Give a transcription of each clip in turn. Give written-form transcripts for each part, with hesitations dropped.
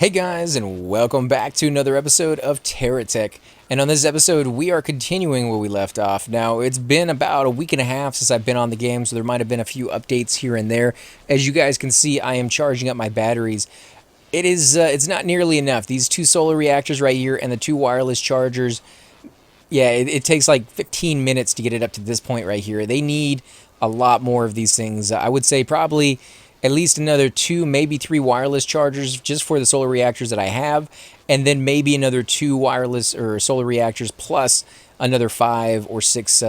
Hey guys, and welcome back to another episode of Terra Tech. And on this episode, we are continuing where we left off. Now, it's been about a week and a half since I've been on the game, so there might have been a few updates here and there. As you guys can see, I am charging up my batteries. It's not nearly enough. These two solar reactors right here and the two wireless chargers, yeah, it takes like 15 minutes to get it up to this point right here. They need a lot more of these things. I would say probably at least another two, maybe three wireless chargers just for the solar reactors that I have, and then maybe another two wireless or solar reactors plus another five or six,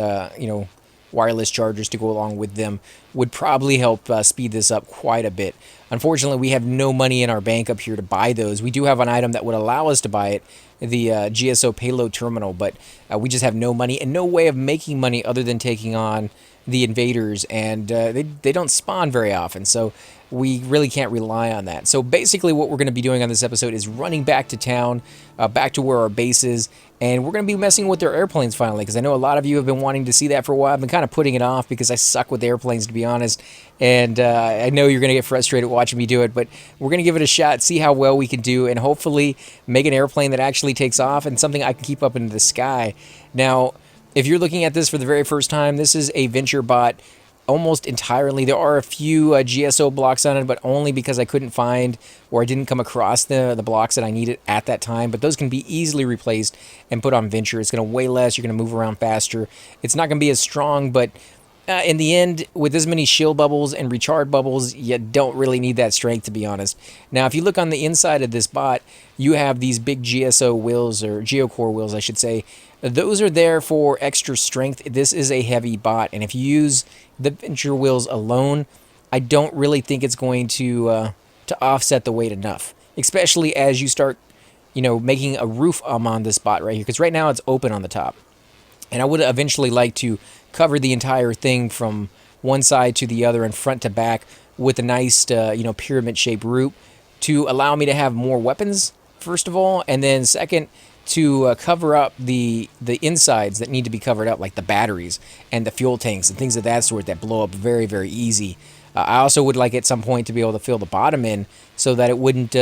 wireless chargers to go along with them would probably help speed this up quite a bit. Unfortunately, we have no money in our bank up here to buy those. We do have an item that would allow us to buy it, the GSO payload terminal, but we just have no money and no way of making money other than taking on the invaders, and they don't spawn very often, so we really can't rely on that. So basically what we're going to be doing on this episode is running back to town, back to where our base is, and we're going to be messing with their airplanes finally, because I know a lot of you have been wanting to see that for a while. I've been kind of putting it off because I suck with airplanes, to be honest, and I know you're going to get frustrated watching me do it, but we're going to give it a shot, see how well we can do, and hopefully make an airplane that actually takes off and something I can keep up into the sky. Now, if you're looking at this for the very first time, this is a Venture bot almost entirely. There are a few GSO blocks on it, but only because I couldn't find or I didn't come across the blocks that I needed at that time. But those can be easily replaced and put on Venture. It's going to weigh less. You're going to move around faster. It's not going to be as strong, but in the end, with as many shield bubbles and recharge bubbles, you don't really need that strength, to be honest. Now, if you look on the inside of this bot, you have these big GSO wheels, or geocore wheels, I should say. Those are there for extra strength. This is a heavy bot, and if you use the Venture wheels alone, I don't really think it's going to offset the weight enough, especially as you start, making a roof on this bot right here, because right now it's open on the top. And I would eventually like to cover the entire thing from one side to the other and front to back with a nice, pyramid-shaped roof to allow me to have more weapons, first of all, and then second, to cover up the insides that need to be covered up, like the batteries and the fuel tanks and things of that sort that blow up very, very easy. I also would like at some point to be able to fill the bottom in so that it wouldn't,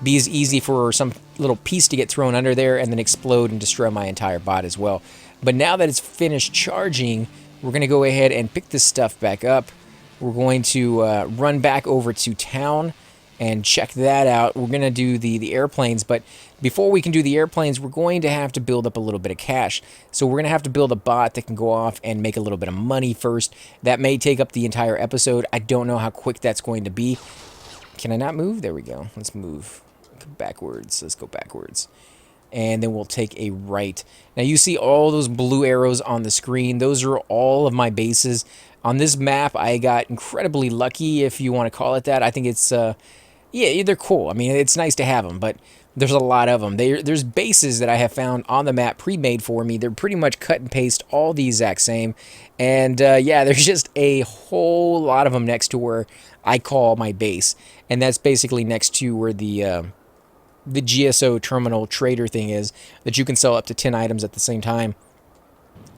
be as easy for some little piece to get thrown under there and then explode and destroy my entire bot as well. But now that it's finished charging, we're going to go ahead and pick this stuff back up. We're going to run back over to town and check that out. We're going to do the airplanes, but before we can do the airplanes, we're going to have to build up a little bit of cash. So we're going to have to build a bot that can go off and make a little bit of money first. That may take up the entire episode. I don't know how quick that's going to be. Can I not move? There we go. Let's move backwards. Let's go backwards. And then we'll take a right. Now you see all those blue arrows on the screen. Those are all of my bases. On this map, I got incredibly lucky, if you want to call it that. I think it's, yeah, they're cool. I mean, it's nice to have them, but there's a lot of them. There's bases that I have found on the map pre-made for me. They're pretty much cut and paste all the exact same. And yeah, there's just a whole lot of them next to where I call my base. And that's basically next to where the GSO terminal trader thing is, that you can sell up to 10 items at the same time.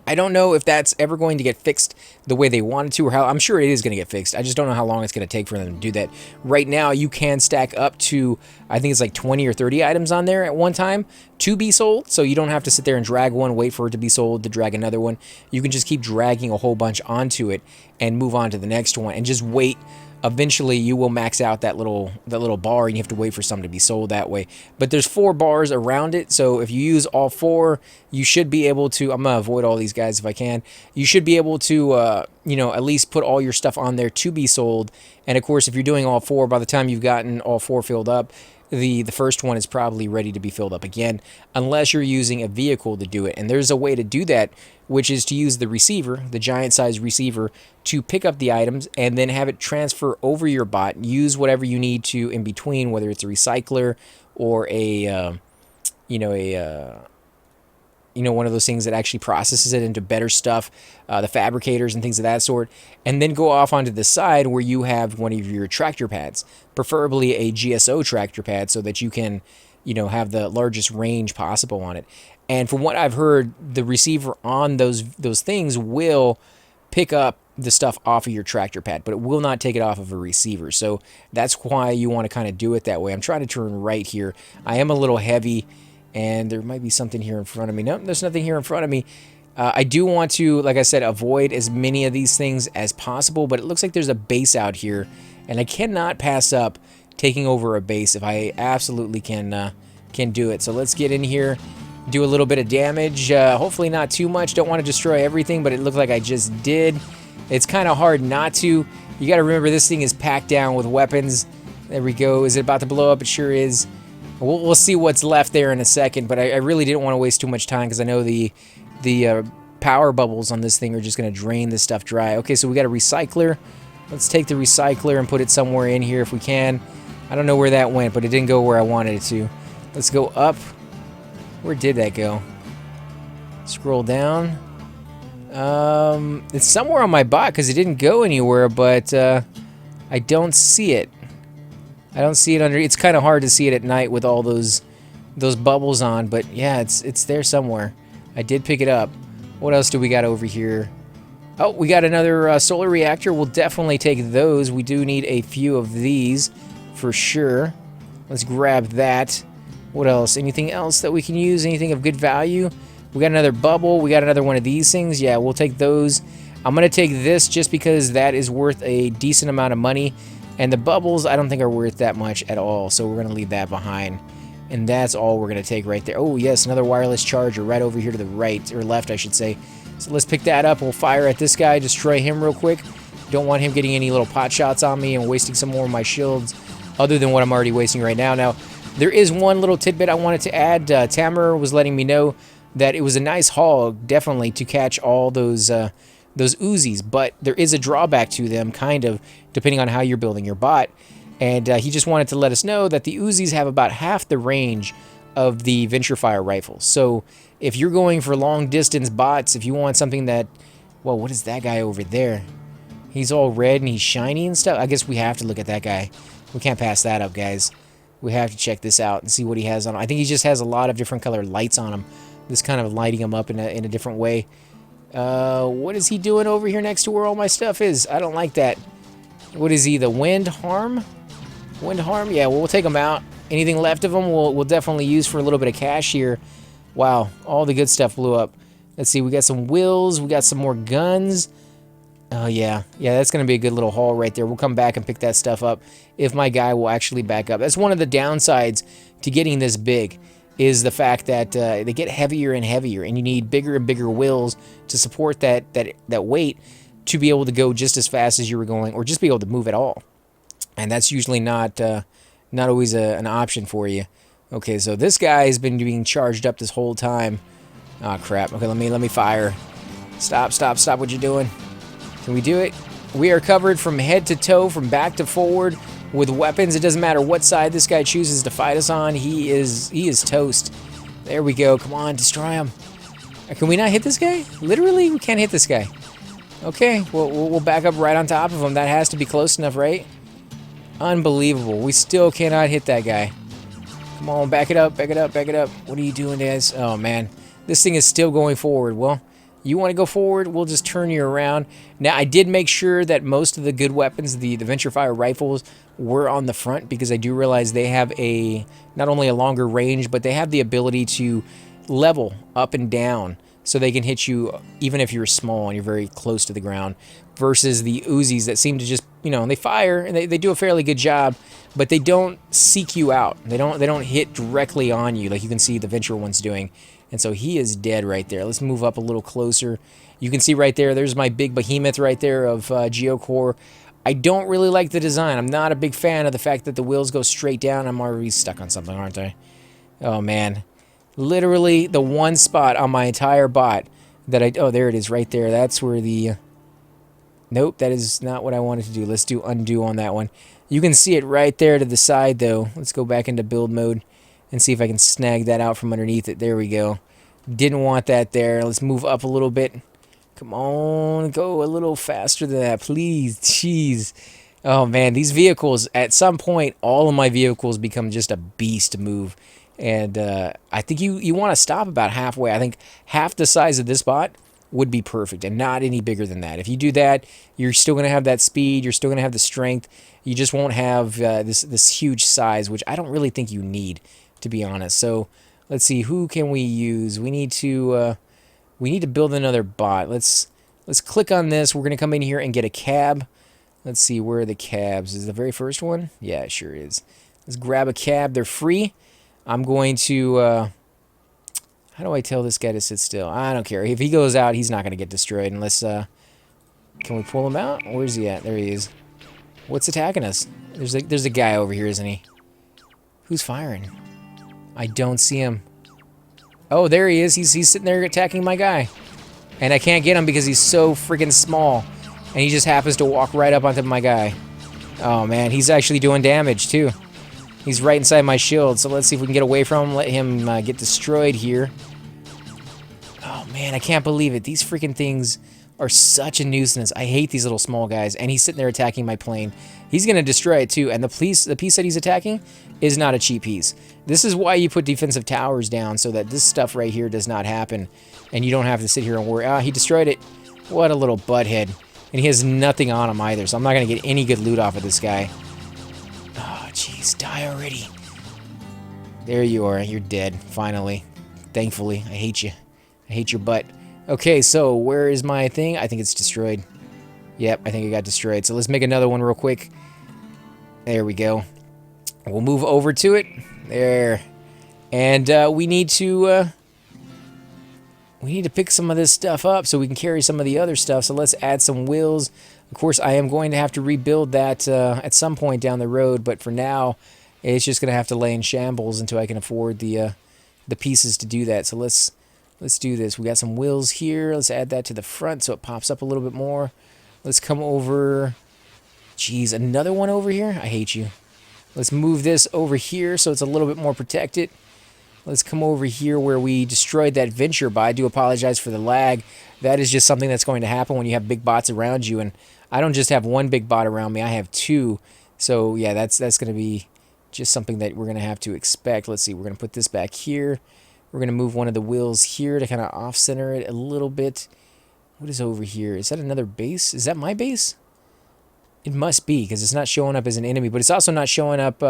I don't know if that's ever going to get fixed the way they wanted to, or how. I'm sure it is going to get fixed. I just don't know how long it's going to take for them to do that. Right now, you can stack up to, I think it's like 20 or 30 items on there at one time to be sold. So you don't have to sit there and drag one, wait for it to be sold, to drag another one. You can just keep dragging a whole bunch onto it and move on to the next one and just wait. Eventually, you will max out that little bar, and you have to wait for some to be sold that way. But there's 4 bars around it, so if you use all 4, you should be able to. I'm gonna avoid all these guys if I can. You should be able to, at least put all your stuff on there to be sold. And of course, if you're doing all 4, by the time you've gotten all 4 filled up, the first one is probably ready to be filled up again, unless you're using a vehicle to do it. And there's a way to do that, which is to use the receiver, the giant size receiver, to pick up the items and then have it transfer over your bot. Use whatever you need to in between, whether it's a recycler or one of those things that actually processes it into better stuff, the fabricators and things of that sort, and then go off onto the side where you have one of your tractor pads, preferably a GSO tractor pad, so that you can, have the largest range possible on it. And from what I've heard, the receiver on those things will pick up the stuff off of your tractor pad, but it will not take it off of a receiver. So that's why you want to kind of do it that way. I'm trying to turn right here. I am a little heavy, and there might be something here in front of me. Nope, there's nothing here in front of me. I do want to, like I said, avoid as many of these things as possible, but it looks like there's a base out here, and I cannot pass up taking over a base if I absolutely can do it. So let's get in here, do a little bit of damage. Hopefully not too much. Don't want to destroy everything, but it looked like I just did. It's kind of hard not to. You got to remember this thing is packed down with weapons. There we go. Is it about to blow up? It sure is. We'll see what's left there in a second, but I really didn't want to waste too much time because I know the power bubbles on this thing are just going to drain this stuff dry. Okay, so we got a recycler. Let's take the recycler and put it somewhere in here if we can. I don't know where that went, but it didn't go where I wanted it to. Let's go up. Where did that go? Scroll down. It's somewhere on my bot because it didn't go anywhere, but I don't see it. I don't see it under. It's kind of hard to see it at night with all those bubbles on, but yeah, it's there somewhere. I did pick it up. What else do we got over here? Oh, we got another solar reactor. We'll definitely take those. We do need a few of these for sure. Let's grab that. What else? Anything else that we can use? Anything of good value? We got another bubble. We got another one of these things. Yeah, we'll take those. I'm going to take this just because that is worth a decent amount of money. And the bubbles, I don't think are worth that much at all. So we're going to leave that behind. And that's all we're going to take right there. Oh, yes, another wireless charger right over here to the right, or left, I should say. So let's pick that up. We'll fire at this guy, destroy him real quick. Don't want him getting any little pot shots on me and wasting some more of my shields other than what I'm already wasting right now. Now, there is one little tidbit I wanted to add. Tamer was letting me know that it was a nice haul, definitely, to catch all those Uzis, but there is a drawback to them, kind of, depending on how you're building your bot. And he just wanted to let us know that the Uzis have about half the range of the Venture Fire rifles. So if you're going for long-distance bots, if you want something that... Well, what is that guy over there? He's all red and he's shiny and stuff. I guess we have to look at that guy. We can't pass that up, guys. We have to check this out and see what he has on him. I think he just has a lot of different colored lights on him. This kind of lighting him up in a different way. What is he doing over here next to where all my stuff is? I don't like that. What is he, the wind harm? Wind harm? Yeah, well, we'll take him out. Anything left of him we'll definitely use for a little bit of cash here. Wow, all the good stuff blew up. Let's see, we got some wheels. We got some more guns. Oh, yeah. Yeah, that's going to be a good little haul right there. We'll come back and pick that stuff up if my guy will actually back up. That's one of the downsides to getting this big, is the fact that they get heavier and heavier, and you need bigger and bigger wheels to support that weight to be able to go just as fast as you were going, or just be able to move at all. And that's usually not always an option for you. Okay, so this guy has been being charged up this whole time. Oh, crap. Okay, let me fire. Stop what you're doing. Can we do it? We are covered from head to toe, from back to forward, with weapons. It doesn't matter what side this guy chooses to fight us on. He is toast. There we go. Come on, destroy him. Can we not hit this guy? Literally, we can't hit this guy. Okay, we'll back up right on top of him. That has to be close enough, right? Unbelievable. We still cannot hit that guy. Come on, back it up, back it up, back it up. What are you doing, guys? Oh, man. This thing is still going forward. Well, you want to go forward, we'll just turn you around. Now, I did make sure that most of the good weapons, the Venture Fire rifles, were on the front, because I do realize they have not only a longer range, but they have the ability to level up and down, so they can hit you even if you're small and you're very close to the ground, versus the Uzis that seem to just, they fire, and they do a fairly good job, but they don't seek you out. They don't hit directly on you like you can see the Venture ones doing. And so he is dead right there. Let's move up a little closer. You can see right there's my big behemoth right there of Geocore. I don't really like the design. I'm not a big fan of the fact that the wheels go straight down. I'm already stuck on something, aren't I? Oh, man. Literally the one spot on my entire bot that oh, there it is right there. That's where the... Nope, that is not what I wanted to do. Let's do undo on that one. You can see it right there to the side, though. Let's go back into build mode and see if I can snag that out from underneath it. There we go. Didn't want that there. Let's move up a little bit. Come on, go a little faster than that, please. Jeez. Oh, man, these vehicles, at some point, all of my vehicles become just a beast to move. And I think you want to stop about halfway. I think half the size of this bot would be perfect, and not any bigger than that. If you do that, you're still going to have that speed, you're still going to have the strength, you just won't have this huge size, which I don't really think you need, to be honest. So let's see, who can we use? We need to build another bot. Let's click on this. We're going to come in here and get a cab. Let's see, where are the cabs? Is the very first one? Yeah, it sure is. Let's grab a cab. They're free. I'm going to... how do I tell this guy to sit still? I don't care. If he goes out, he's not going to get destroyed unless... can we pull him out? Where's he at? There he is. What's attacking us? There's a guy over here, isn't he? Who's firing? I don't see him. Oh, there he is. He's sitting there attacking my guy. And I can't get him because he's so freaking small. And he just happens to walk right up onto my guy. Oh, man. He's actually doing damage, too. He's right inside my shield. So let's see if we can get away from him. Let him get destroyed here. Oh, man. I can't believe it. These freaking things are such a nuisance. I hate these little small guys. And he's sitting there attacking my plane. He's going to destroy it, too. And the piece that he's attacking is not a cheap piece. This is why you put defensive towers down, so that this stuff right here does not happen. And you don't have to sit here and worry. Ah, he destroyed it. What a little butthead. And he has nothing on him either, so I'm not going to get any good loot off of this guy. Oh, jeez. Die already. There you are. You're dead, finally. Thankfully. I hate you. I hate your butt. Okay, so where is my thing? I think it's destroyed. Yep, I think it got destroyed. So let's make another one real quick. There we go. We'll move over to it. There. And we need to pick some of this stuff up so we can carry some of the other stuff. So let's add some wheels. Of course, I am going to have to rebuild that at some point down the road, but for now, it's just going to have to lay in shambles until I can afford the pieces to do that. So let's do this. We got some wheels here. Let's add that to the front so it pops up a little bit more. Let's come over. Jeez, another one over here? I hate you. Let's move this over here so it's a little bit more protected. Let's come over here where we destroyed that venture by. I do apologize for the lag. That is just something that's going to happen when you have big bots around you. And I don't just have one big bot around me. I have two. So, yeah, that's going to be just something that we're going to have to expect. Let's see. We're going to put this back here. We're going to move one of the wheels here to kind of off-center it a little bit. What is over here? Is that another base? Is that my base? It must be, because it's not showing up as an enemy. But it's also not showing up...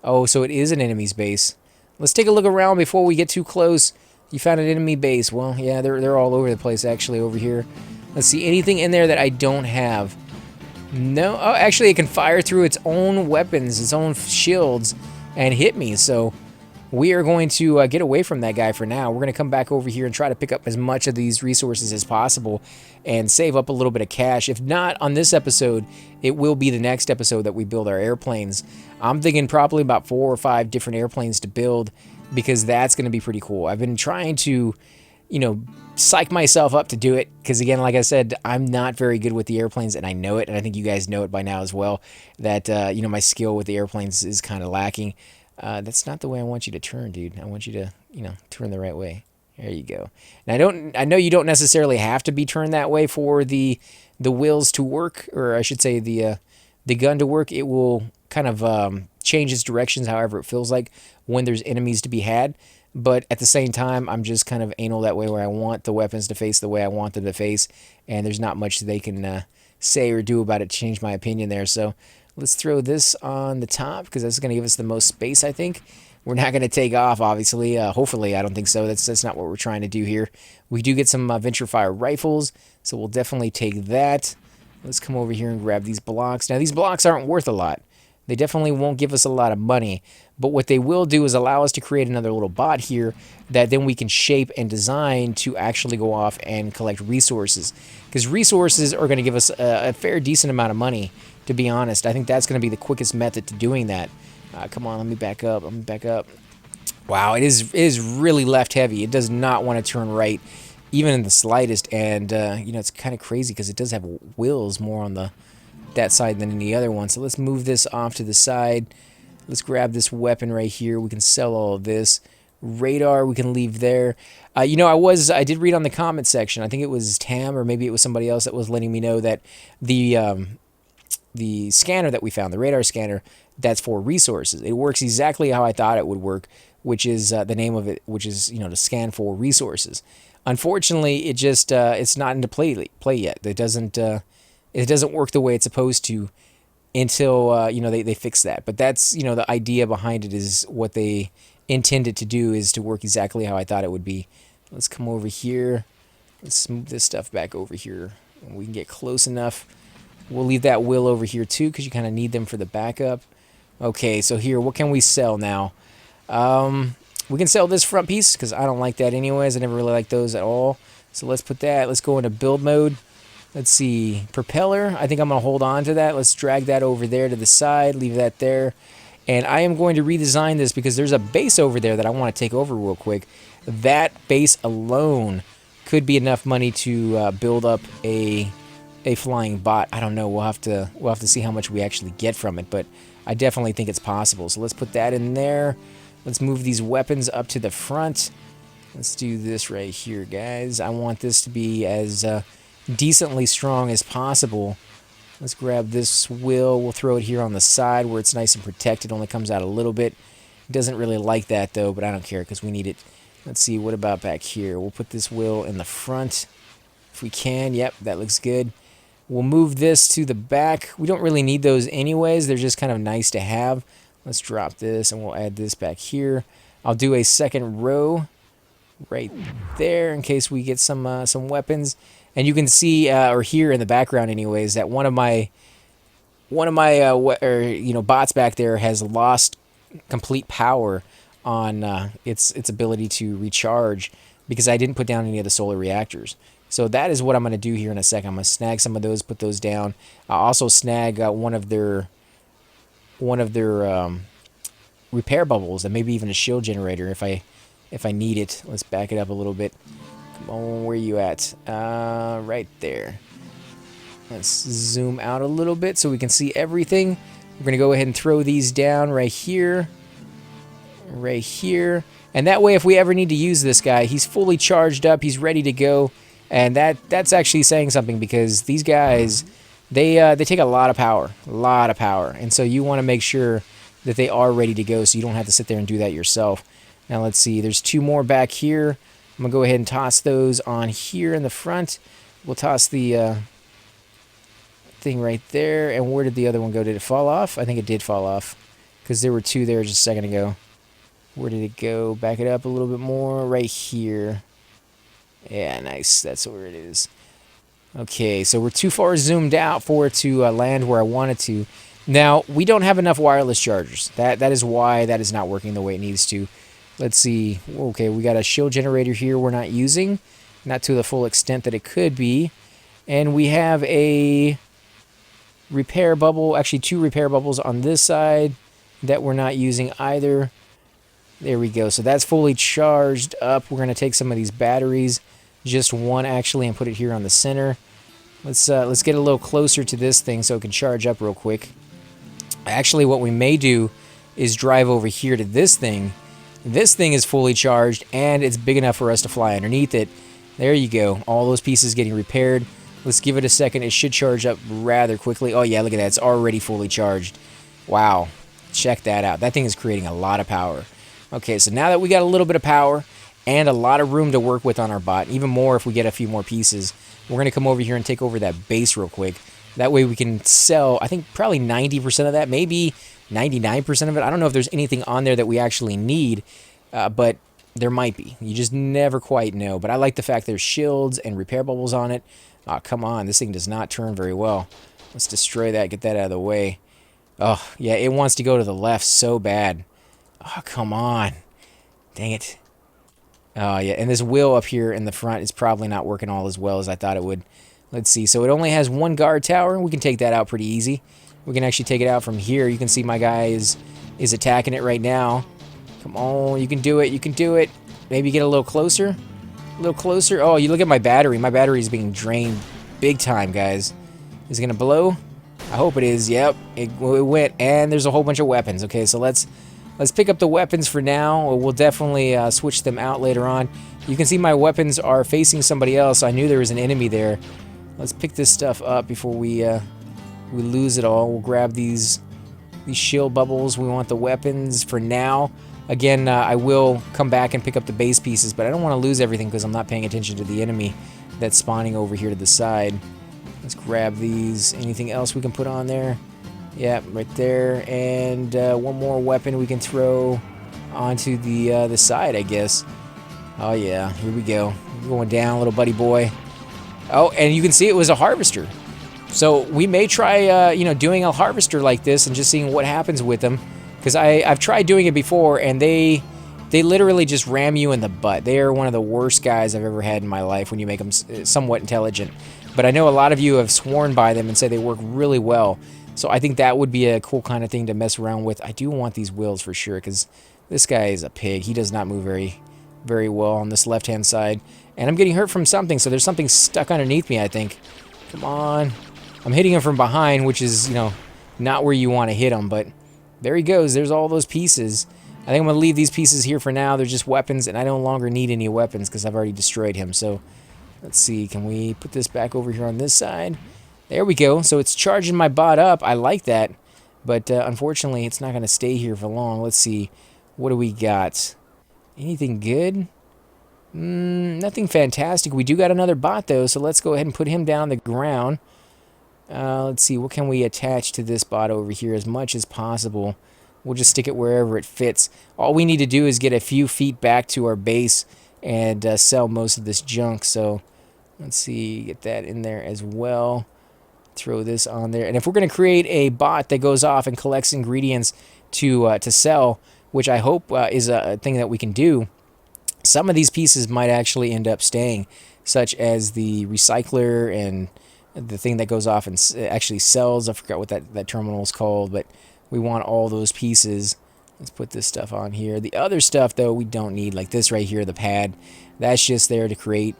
oh, so it is an enemy's base. Let's take a look around before we get too close. You found an enemy base. Well, yeah, they're all over the place, actually, over here. Let's see. Anything in there that I don't have? No. Oh, actually, it can fire through its own weapons, its own shields, and hit me. So we are going to get away from that guy for now. We're going to come back over here and try to pick up as much of these resources as possible and save up a little bit of cash. If not on this episode, it will be the next episode that we build our airplanes. I'm thinking probably about 4 or 5 different airplanes to build, because that's going to be pretty cool. I've been trying to, psych myself up to do it, because again, like I said, I'm not very good with the airplanes, and I know it, and I think you guys know it by now as well, that, my skill with the airplanes is kind of lacking. That's not the way I want you to turn, dude. I want you to, turn the right way. There you go. And I know you don't necessarily have to be turned that way for the wheels to work, or I should say the gun to work. It will kind of change its directions however it feels like when there's enemies to be had. But at the same time, I'm just kind of anal that way, where I want the weapons to face the way I want them to face, and there's not much they can say or do about it to change my opinion there. So let's throw this on the top, because that's going to give us the most space, I think. We're not going to take off, obviously. Hopefully, I don't think so. That's not what we're trying to do here. We do get some venture fire rifles, so we'll definitely take that. Let's come over here and grab these blocks. Now, these blocks aren't worth a lot. They definitely won't give us a lot of money, but what they will do is allow us to create another little bot here that then we can shape and design to actually go off and collect resources, because resources are going to give us a fair decent amount of money, to be honest. I think that's going to be the quickest method to doing that. Come on, let me back up. Let me back up. Wow, it is really left heavy. It does not want to turn right, even in the slightest. And it's kind of crazy because it does have wheels more on that side than any other one. So let's move this off to the side. Let's grab this weapon right here. We can sell all of this. Radar we can leave there. I did read on the comment section. I think it was Tam, or maybe it was somebody else that was letting me know that the scanner that we found, the radar scanner, that's for resources. It works exactly how I thought it would work, which is the name of it, which is, to scan for resources. Unfortunately, it just it's not into play yet. It doesn't work the way it's supposed to until they fix that. But that's the idea behind it is what they intended to do is to work exactly how I thought it would be. Let's come over here. Let's move this stuff back over here. We can get close enough. We'll leave that wheel over here too because you kind of need them for the backup. Okay, so here, what can we sell now? We can sell this front piece because I don't like that anyways. I never really liked those at all. So let's put that. Let's go into build mode. Let's see. Propeller. I think I'm going to hold on to that. Let's drag that over there to the side. Leave that there. And I am going to redesign this because there's a base over there that I want to take over real quick. That base alone could be enough money to build up a flying bot. I don't know. We'll have to see how much we actually get from it, but I definitely think it's possible. So let's put that in there. Let's move these weapons up to the front. Let's do this right here, guys. I want this to be as decently strong as possible. Let's grab this wheel. We'll throw it here on the side where it's nice and protected. Only comes out a little bit. It doesn't really like that, though, but I don't care because we need it. Let's see. What about back here? We'll put this wheel in the front if we can. Yep, that looks good. We'll move this to the back. We don't really need those anyways. They're just kind of nice to have. Let's drop this, and we'll add this back here. I'll do a second row right there in case we get some weapons. And you can see or hear in the background, anyways, that one of my bots back there has lost complete power on its ability to recharge because I didn't put down any of the solar reactors. So that is what I'm going to do here in a second. I'm going to snag some of those, put those down. I'll also snag one of their repair bubbles and maybe even a shield generator if I need it. Let's back it up a little bit. Come on, where are you at? Right there. Let's zoom out a little bit so we can see everything. We're going to go ahead and throw these down right here. Right here. And that way, if we ever need to use this guy, he's fully charged up. He's ready to go. And that's actually saying something because these guys, they take a lot of power. A lot of power. And so you want to make sure that they are ready to go so you don't have to sit there and do that yourself. Now, let's see. There's two more back here. I'm going to go ahead and toss those on here in the front. We'll toss the thing right there. And where did the other one go? Did it fall off? I think it did fall off because there were two there just a second ago. Where did it go? Back it up a little bit more. Right here. Yeah, nice. That's where it is. Okay, so we're too far zoomed out for it to land where I want it to. Now, we don't have enough wireless chargers. That is why that is not working the way it needs to. Let's see. Okay, we got a shield generator here we're not using. Not to the full extent that it could be. And we have a repair bubble. Actually, two repair bubbles on this side that we're not using either. There we go. So that's fully charged up. We're going to take some of these batteries. Just one, actually, and put it here on the center. Let's get a little closer to this thing so it can charge up real quick. Actually, what we may do is drive over here to this thing. This thing is fully charged, and it's big enough for us to fly underneath it. There you go. All those pieces getting repaired. Let's give it a second. It should charge up rather quickly. Oh, yeah, look at that. It's already fully charged. Wow. Check that out. That thing is creating a lot of power. Okay, so now that we got a little bit of power and a lot of room to work with on our bot, even more if we get a few more pieces, we're going to come over here and take over that base real quick. That way we can sell, I think, probably 90% of that, maybe 99% of it. I don't know if there's anything on there that we actually need, but there might be. You just never quite know. But I like the fact there's shields and repair bubbles on it. Oh, come on. This thing does not turn very well. Let's destroy that, get that out of the way. Oh, yeah, it wants to go to the left so bad. Oh, come on. Dang it. Oh, yeah, and this wheel up here in the front is probably not working all as well as I thought it would. Let's see. So it only has one guard tower. We can take that out pretty easy. We can actually take it out from here. You can see my guy is attacking it right now. Come on. You can do it. You can do it. Maybe get a little closer. A little closer. Oh, you look at my battery. My battery is being drained big time, guys. Is it going to blow? I hope it is. Yep. It went. And there's a whole bunch of weapons. Okay, so let's pick up the weapons for now. We'll definitely switch them out later on. You can see my weapons are facing somebody else. I knew there was an enemy there. Let's pick this stuff up before we lose it all. We'll grab these these shield bubbles. We want the weapons for now. Again, I will come back and pick up the base pieces, but I don't want to lose everything because I'm not paying attention to the enemy that's spawning over here to the side. Let's grab these. Anything else we can put on there? Yeah, right there. And one more weapon we can throw onto the side, I guess. Oh, yeah. Here we go. We're going down, little buddy boy. Oh, and you can see it was a harvester. So we may try, doing a harvester like this and just seeing what happens with them. Because I've tried doing it before, and they literally just ram you in the butt. They are one of the worst guys I've ever had in my life when you make them somewhat intelligent. But I know a lot of you have sworn by them and say they work really well. So I think that would be a cool kind of thing to mess around with. I do want these wheels for sure, because this guy is a pig. He does not move very well on this left-hand side. And I'm getting hurt from something, so there's something stuck underneath me, I think. Come on. I'm hitting him from behind, which is, not where you want to hit him, but there he goes. There's all those pieces. I think I'm going to leave these pieces here for now. They're just weapons, and I no longer need any weapons because I've already destroyed him. So let's see. Can we put this back over here on this side? There we go. So it's charging my bot up. I like that. But unfortunately, it's not going to stay here for long. Let's see. What do we got? Anything good? Nothing fantastic. We do got another bot, though, so let's go ahead and put him down the ground. Let's see. What can we attach to this bot over here as much as possible? We'll just stick it wherever it fits. All we need to do is get a few feet back to our base and sell most of this junk. So let's see. Get that in there as well. Throw this on there. And if we're going to create a bot that goes off and collects ingredients to sell, which I hope is a thing that we can do, some of these pieces might actually end up staying, such as the recycler and the thing that goes off and actually sells. I forgot what that terminal is called, but we want all those pieces. Let's put this stuff on here. The other stuff, though, we don't need, like this right here, the pad. That's just there to create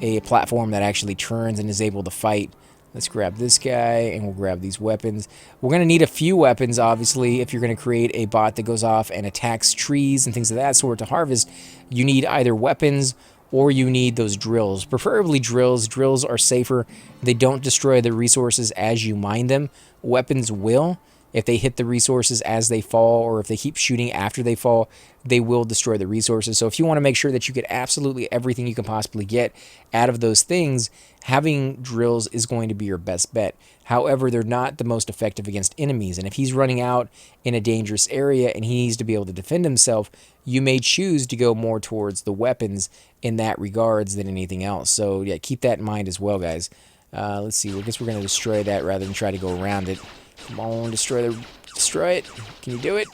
a platform that actually turns and is able to fight. Let's grab this guy, and we'll grab these weapons. We're going to need a few weapons, obviously, if you're going to create a bot that goes off and attacks trees and things of that sort to harvest. You need either weapons or you need those drills. Preferably drills. Drills are safer. They don't destroy the resources as you mine them. Weapons will. If they hit the resources as they fall, or if they keep shooting after they fall, they will destroy the resources. So if you want to make sure that you get absolutely everything you can possibly get out of those things, having drills is going to be your best bet. However, they're not the most effective against enemies. And if he's running out in a dangerous area and he needs to be able to defend himself, you may choose to go more towards the weapons in that regards than anything else. So yeah, keep that in mind as well, guys. Let's see. I guess we're going to destroy that rather than try to go around it. Come on, destroy it. Can you do it?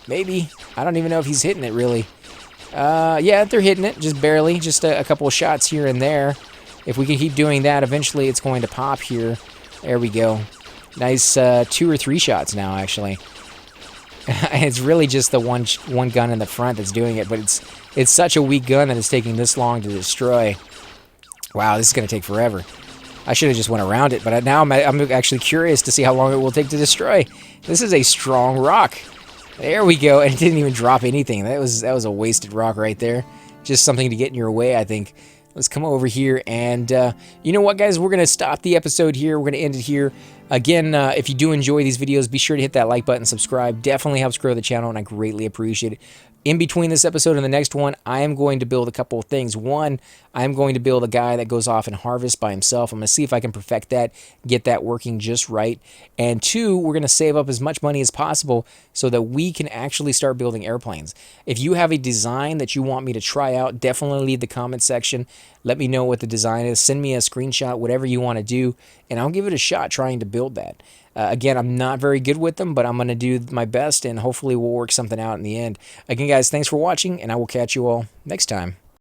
Maybe. I don't even know if he's hitting it, really. Yeah, they're hitting it, just barely. Just a couple of shots here and there. If we can keep doing that, eventually it's going to pop here. There we go. Nice 2 or 3 shots now, actually. It's really just the one gun in the front that's doing it, but it's such a weak gun that it's taking this long to destroy. Wow, this is going to take forever. I should have just went around it, but now I'm actually curious to see how long it will take to destroy. This is a strong rock. There we go, and it didn't even drop anything. That was a wasted rock right there. Just something to get in your way, I think. Let's come over here, and you know what, guys? We're going to stop the episode here. We're going to end it here. Again, if you do enjoy these videos, be sure to hit that like button, subscribe. Definitely helps grow the channel, and I greatly appreciate it. In between this episode and the next one, I am going to build a couple of things. One, I'm going to build a guy that goes off and harvests by himself. I'm going to see if I can perfect that, get that working just right. And 2, we're going to save up as much money as possible so that we can actually start building airplanes. If you have a design that you want me to try out, definitely leave the comment section. Let me know what the design is. Send me a screenshot, whatever you want to do, and I'll give it a shot trying to build that. Again, I'm not very good with them, but I'm going to do my best, and hopefully we'll work something out in the end. Again, guys, thanks for watching, and I will catch you all next time.